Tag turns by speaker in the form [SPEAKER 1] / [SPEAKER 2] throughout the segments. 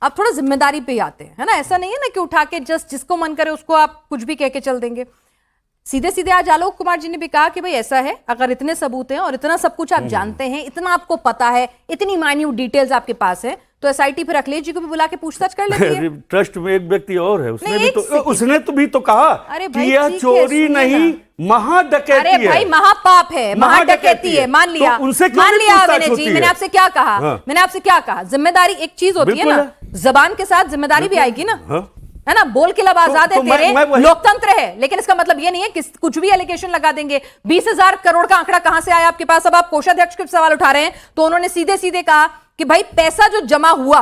[SPEAKER 1] आप थोड़ा जिम्मेदारी पे ही आते हैं, है ना। ऐसा नहीं है ना कि उठा के जस्ट जिसको मन करे उसको आप कुछ भी कह के चल देंगे। सीधे सीधे आज आलोक कुमार जी ने भी कहा कि भाई ऐसा है, अगर इतने सबूत हैं और इतना सब कुछ आप जानते हैं, इतना आपको पता है, इतनी माइन्यूट डिटेल्स आपके पास है, तो एसआईटी फिर अखिलेश जी को भी बुला के पूछताछ कर लेती है।
[SPEAKER 2] ट्रस्ट में एक व्यक्ति और है, उसने भी तो कहा कि यह चोरी नहीं महाडकैती है।
[SPEAKER 1] अरे भाई महापाप है, महाडकैती है, मान लिया,
[SPEAKER 2] तो उनसे
[SPEAKER 1] मान लिया मैंने जी। मैंने आपसे क्या कहा, मैंने आपसे क्या कहा, जिम्मेदारी एक चीज होती है ना, जबान के साथ जिम्मेदारी भी आएगी ना, है ना। बोल के लब आजाद है तेरे, लोकतंत्र है, लेकिन इसका मतलब ये नहीं है कि कुछ भी एलिगेशन लगा देंगे। 20,000 करोड़ का आंकड़ा कहां से आया आपके पास? अब आप कोषाध्यक्ष के सवाल उठा रहे हैं, तो उन्होंने सीधे सीधे कहा कि भाई पैसा जो जमा हुआ,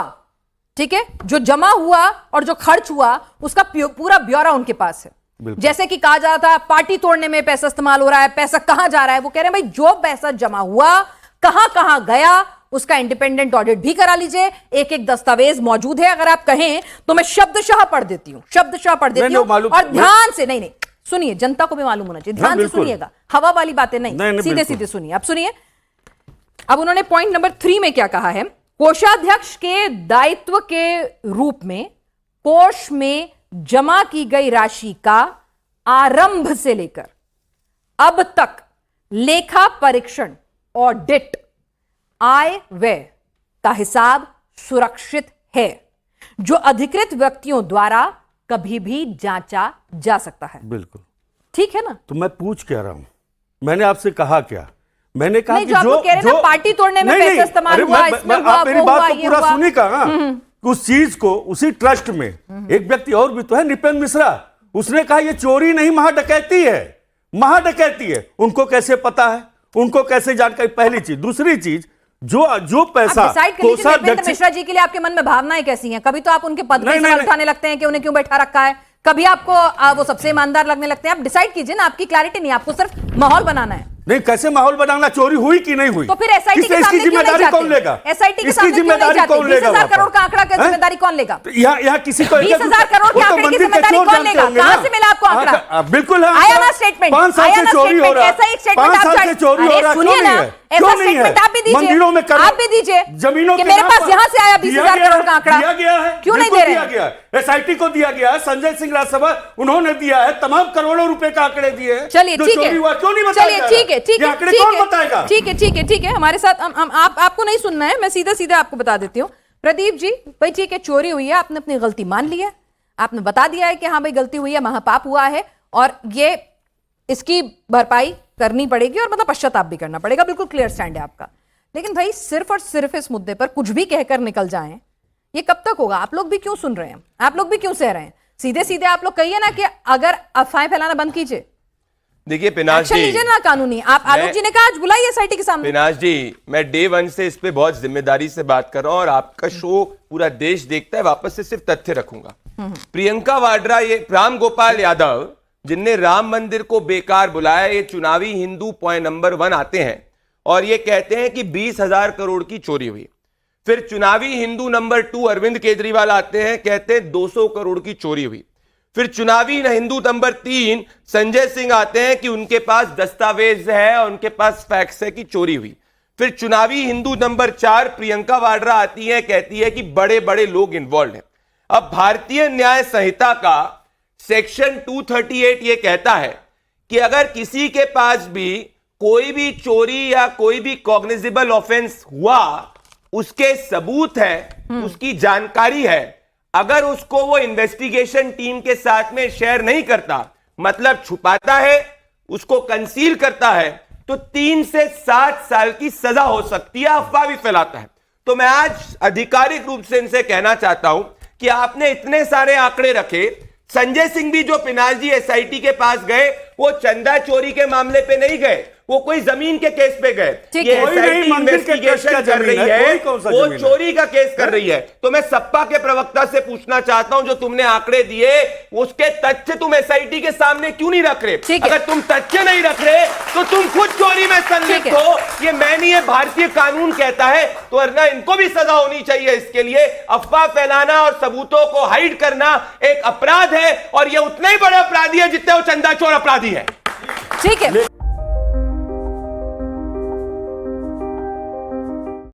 [SPEAKER 1] ठीक है, जो जमा हुआ और जो खर्च हुआ उसका पूरा ब्यौरा उनके पास है। जैसे कि कहा जा रहा था पार्टी तोड़ने में पैसा इस्तेमाल हो रहा है, पैसा कहां जा रहा है, वो कह रहे हैं भाई जो पैसा जमा हुआ कहां कहां गया उसका इंडिपेंडेंट ऑडिट भी करा लीजिए। एक एक दस्तावेज मौजूद है, अगर आप कहें तो मैं शब्दशः पढ़ देती हूं, शब्दशः पढ़ देती हूं, और ध्यान से, नहीं सुनिए, जनता को भी मालूम होना चाहिए, ध्यान से सुनिएगा, हवा वाली बातें नहीं, सीधे सीधे सुनिए। अब सुनिए, अब उन्होंने पॉइंट नंबर 3 में क्या कहा है, कोषाध्यक्ष के दायित्व के रूप में कोष में जमा की गई राशि का आरंभ से लेकर अब तक लेखा परीक्षण, ऑडिट, आय व्यय का हिसाब सुरक्षित है, जो अधिकृत व्यक्तियों द्वारा कभी भी जांचा जा सकता है।
[SPEAKER 2] बिल्कुल
[SPEAKER 1] ठीक है ना।
[SPEAKER 2] तो मैं पूछ क्या रहा हूं, मैंने आपसे कहा क्या? मैंने कहा कि
[SPEAKER 1] जो कह रहे हैं पार्टी तोड़ने में पैसा इस्तेमाल हुआ, इसमें हुआ,
[SPEAKER 2] आप मेरी बात को पूरा सुनिएगा। उस चीज को, उसी ट्रस्ट में एक व्यक्ति और भी तो है, नृपेंद्र मिश्रा, उसने कहा ये चोरी नहीं महाडकैती है, महाडकैती है। उनको कैसे पता है, उनको कैसे जानकारी? पहली चीज। दूसरी चीज, जो पैसा
[SPEAKER 1] नृपेंद्र मिश्रा जी के लिए आपके मन में भावनाएं कैसी हैं? कभी तो आप उनके पद पे सवाल उठाने लगते हैं कि उन्हें क्यों बैठा रखा है, कभी आपको वो सबसे ईमानदार लगने लगते हैं। आप डिसाइड कीजिए ना, आपकी क्लैरिटी नहीं, आपको सिर्फ माहौल बनाना है।
[SPEAKER 2] नहीं, कैसे माहौल बनाना? चोरी हुई कि नहीं हुई?
[SPEAKER 1] तो फिर एसआईटी के सामने
[SPEAKER 2] जिम्मेदारी कौन लेगा?
[SPEAKER 1] एसआईटी की जिम्मेदारी कौन लेगा? 20,000 करोड़ का आंकड़ा का जिम्मेदारी कौन लेगा?
[SPEAKER 2] यहाँ किसी को
[SPEAKER 1] 20,000 करोड़ के आंकड़े की जिम्मेदारी कौन लेगा? कहां से मिला आपको आंकड़ा?
[SPEAKER 2] बिल्कुल
[SPEAKER 1] आया ना स्टेटमेंट,
[SPEAKER 2] 5 साल से चोरी हो रहा है,
[SPEAKER 1] ऐसा एक स्टेटमेंट आप
[SPEAKER 2] चोरी हो रहा है,
[SPEAKER 1] सुनिए ना, ऐसा स्टेटमेंट आप भी दीजिए,
[SPEAKER 2] मंदिरों में
[SPEAKER 1] आप भी दीजिए
[SPEAKER 2] जमीनों
[SPEAKER 1] कि मेरे पास यहां से आया 20,000 करोड़ का आंकड़ा,
[SPEAKER 2] दिया गया है,
[SPEAKER 1] क्यों नहीं दे रहे हैं?
[SPEAKER 2] एसआईटी को दिया गया है, संजय सिंह राज्यसभा उन्होंने दिया है, तमाम करोड़ों रुपए का आंकड़े दिए हैं।
[SPEAKER 1] चलिए ठीक है,
[SPEAKER 2] क्यों नहीं बताया?
[SPEAKER 1] चलिए ठीक है, ठीक है,
[SPEAKER 2] आंकड़े कौन बताएगा?
[SPEAKER 1] ठीक है, हमारे साथ आपको नहीं सुनना है, मैं सीधा सीधा आपको बता देती हूँ। प्रदीप जी, भाई ठीक है, चोरी हुई है, आपने अपनी गलती मान ली है, आपने बता दिया है कि हाँ भाई गलती हुई है, महापाप हुआ है और ये इसकी भरपाई करनी पड़ेगी और मतलब पश्चाताप भी करना पड़ेगा, बिल्कुल क्लियर स्टैंड है आपका। लेकिन भाई सिर्फ और सिर्फ इस मुद्दे पर कुछ भी कहकर निकल जाएं, ये कब तक होगा? आप लोग भी क्यों सुन रहे हैं, आप लोग भी क्यों सह रहे हैं? सीधे सीधे आप लोग कहिए ना कि अगर अफवाहें फैलाना बंद कीजिए।
[SPEAKER 3] देखिए पिनाश जी,
[SPEAKER 1] लीजिए ना कानूनी। आप आलोक जी ने कहा आज बुलाइए एसआईटी के सामने।
[SPEAKER 3] पिनाश जी, मैं डे 1 से इस पे बहुत जिम्मेदारी से बात कर रहा हूं और आपका शो पूरा देश देखता है, वापस से सिर्फ तथ्य रखूंगा। प्रियंका वाड्रा, ये राम गोपाल यादव जिनने राम मंदिर को बेकार बुलाया, ये चुनावी हिंदू पॉइंट नंबर 1 आते हैं और ये कहते हैं कि 20,000 करोड़ की चोरी हुई। फिर चुनावी हिंदू नंबर 2 अरविंद केजरीवाल आते हैं, कहते हैं 200 करोड़ की चोरी हुई। फिर चुनावी हिंदू नंबर 3 संजय सिंह आते हैं कि उनके पास दस्तावेज है और उनके पास फैक्स है कि चोरी हुई। फिर चुनावी हिंदू नंबर 4 प्रियंका वाड्रा आती है, कहती है कि बड़े बड़े लोग इन्वॉल्व हैं। अब भारतीय न्याय संहिता का सेक्शन 238 यह कहता है कि अगर किसी के पास भी कोई भी चोरी या कोई भी कॉग्निजेबल ऑफेंस हुआ, उसके सबूत है, उसकी जानकारी है, अगर उसको वो इन्वेस्टिगेशन टीम के साथ में शेयर नहीं करता, मतलब छुपाता है, उसको कंसील करता है, तो 3 से 7 साल की सजा हो सकती है, अफवाह भी फैलाता है। तो मैं आज आधिकारिक रूप से इनसे कहना चाहता हूं कि आपने इतने सारे आंकड़े रखे। संजय सिंह भी जो पिनाश जी एसआईटी के पास गए, वो चंदा चोरी के मामले पे नहीं गए, वो कोई जमीन के केस पे गए। ये एसआईटी इन्वेस्टिगेशन कर रही है, वो चोरी का केस कर रही है। तो मैं सपा के प्रवक्ता से पूछना चाहता हूं, जो तुमने आंकड़े दिए उसके तथ्य तुम एसआईटी के सामने क्यों नहीं रख रहे? अगर तुम तथ्य नहीं रख रहे तो तुम खुद चोरी में संलिप्त हो। ये मैं नहीं, ये भारतीय कानून कहता है। तो वरना इनको भी सजा होनी चाहिए इसके लिए। अफवाह फैलाना और सबूतों को हाइड करना एक अपराध है और ये उतना ही बड़ा अपराधी है जितने वो चंदा चोर अपराधी है।
[SPEAKER 1] ठीक है।